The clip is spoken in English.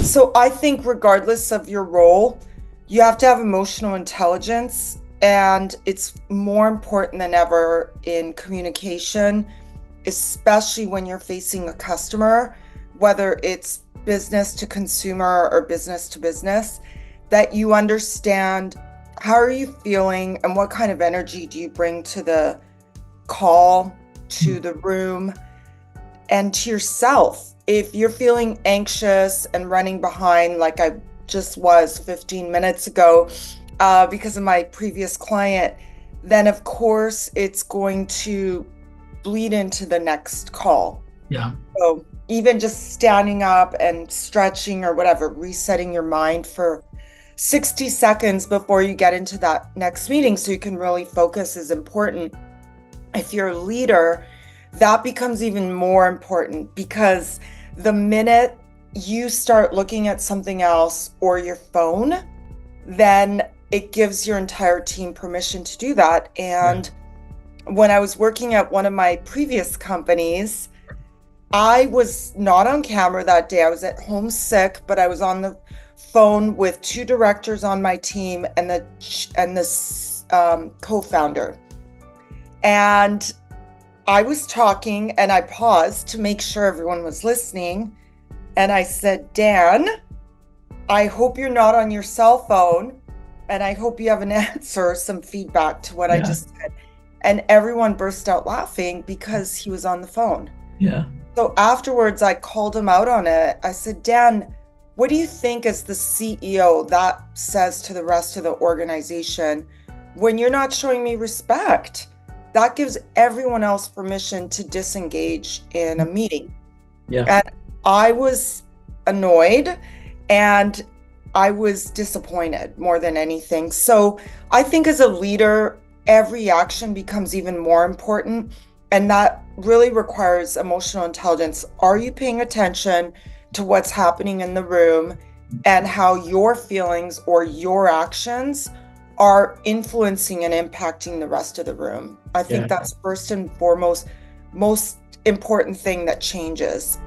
So I think regardless of your role, you have to have emotional intelligence, and it's more important than ever in communication, especially when you're facing a customer, whether it's business to consumer or business to business, that you understand how are you feeling and what kind of energy do you bring to the call, to the room, and to yourself. If you're feeling anxious and running behind, like I just was 15 minutes ago, because of my previous client, then of course it's going to bleed into the next call. Yeah. So even just standing up and stretching or whatever, resetting your mind for 60 seconds before you get into that next meeting so you can really focus is important. If you're a leader, that becomes even more important because the minute you start looking at something else or your phone, then it gives your entire team permission to do that. Yeah. And when I was working at one of my previous companies, I was not on camera that day. I was at home sick, but I was on the phone with two directors on my team and the co-founder. And I was talking and I paused to make sure everyone was listening. And I said, Dan, I hope you're not on your cell phone. And I hope you have an answer, some feedback to what I Yeah. just said. And everyone burst out laughing because he was on the phone. Yeah. So afterwards, I called him out on it. I said, Dan, what do you think as the CEO that says to the rest of the organization when you're not showing me respect? That gives everyone else permission to disengage in a meeting. Yeah. And I was annoyed and I was disappointed more than anything. So I think as a leader, every action becomes even more important. And that really requires emotional intelligence. Are you paying attention to what's happening in the room and how your feelings or your actions are influencing and impacting the rest of the room? I think Yeah. that's first and foremost, most important thing that changes.